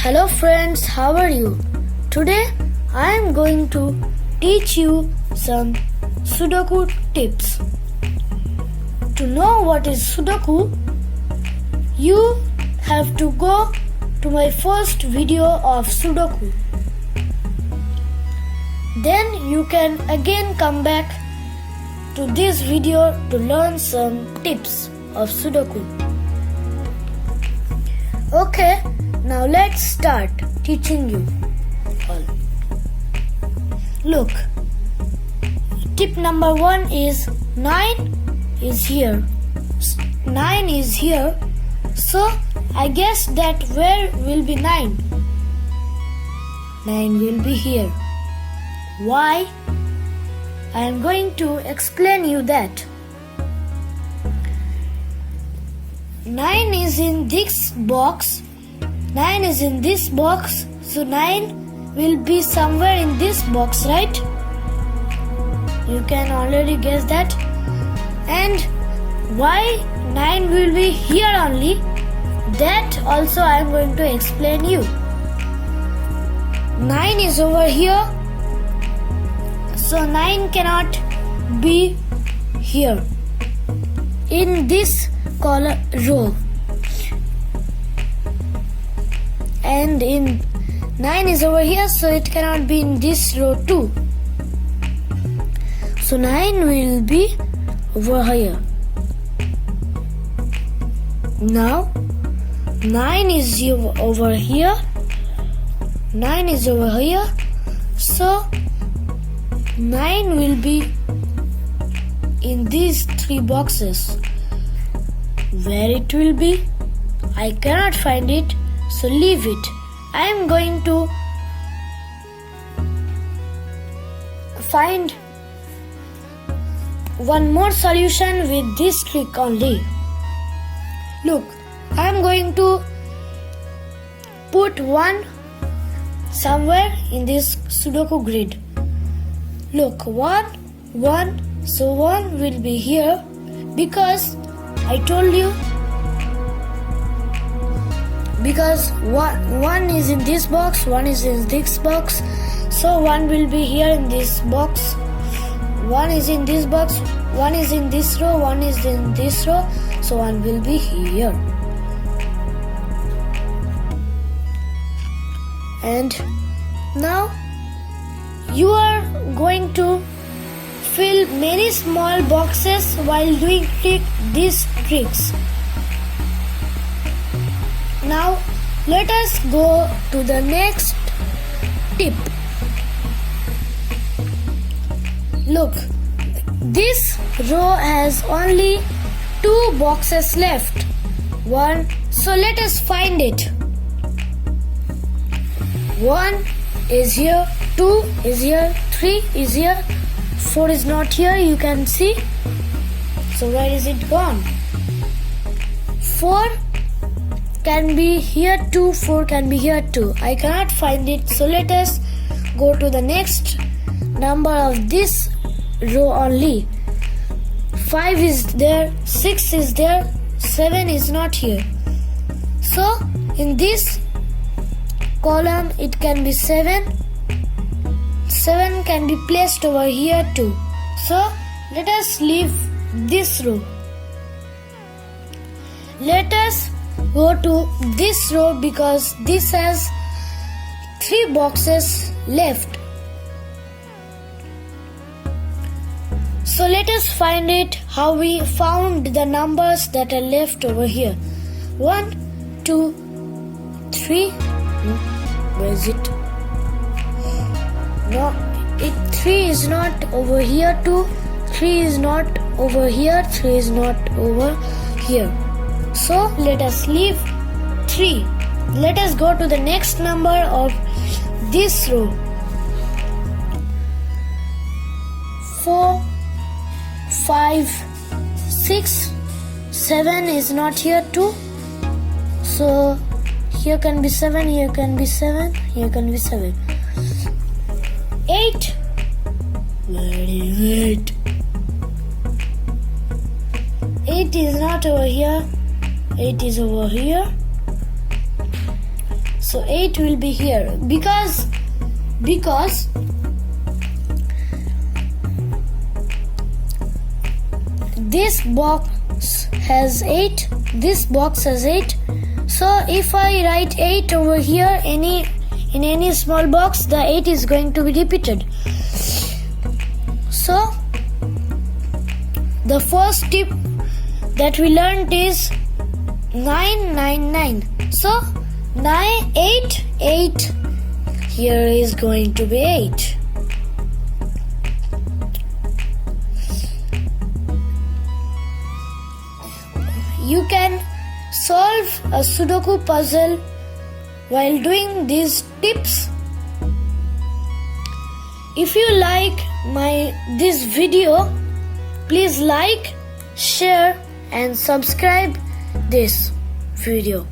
Hello friends, how are you? Today I am going to teach you some Sudoku tips. To know what is Sudoku, you have to go to my first video of Sudoku. Then you can again come back to this video to learn some tips of Sudoku. Okay, now let's start teaching you all. Look, tip number 1 is 9 is here. 9 is here, so I guess that where will be 9? 9 will be here. Why? I am going to explain you that. 9 is in this box. 9 is in this box, so 9 will be somewhere in this box, right? You can already guess that. And why 9 will be here only? That also I am going to explain you. 9 is over here, so 9 cannot be here in this column row. And in 9 is over here, so it cannot be in this row too. So 9 will be over here. Now 9 is over here. 9 is over here. So 9 will be in these 3 boxes. Where it will be? I cannot find it, so leave it. I am going to find one more solution with this trick only. Look, I am going to put 1 somewhere in this Sudoku grid. Look, 1, 1, so 1 will be here because I told you, because 1 is in this box, 1 is in this box, so 1 will be here in this box. 1 is in this box, 1 is in this row, 1 is in this row, so 1 will be here. And now you are going to fill many small boxes while doing these tricks. Now let us go to the next tip. Look, this row has only 2 boxes left. 1, so let us find it. 1 is here, 2 is here, 3 is here, 4 is not here, you can see. So where is it gone? 4 can be here too, 4 can be here too. I cannot find it, so let us go to the next number of this row only. 5 is there, 6 is there, 7 is not here. So in this column it can be 7. 7 can be placed over here too. So let us leave this row. Let us go to this row because this has 3 boxes left. So let us find it how we found the numbers that are left over here. 1, 2, 3. Where is it? No, 3 is not over here too. 3 is not over here. 3 is not over here. So let us leave 3. Let us go to the next number of this row. 4, 5, 6, 7 is not here too. So here can be 7, here can be 7, here can be 7. 8. Where is it? 8 is not over here. 8 is over here. So 8 will be here because this box has 8, this box has 8. So if I write 8 over here, in any small box, the 8 is going to be repeated. So the first tip that we learned is 999. So 9, 8, 8. Here is going to be 8. You can solve a Sudoku puzzle while doing these tips. If you like this video, please like, share and subscribe this video.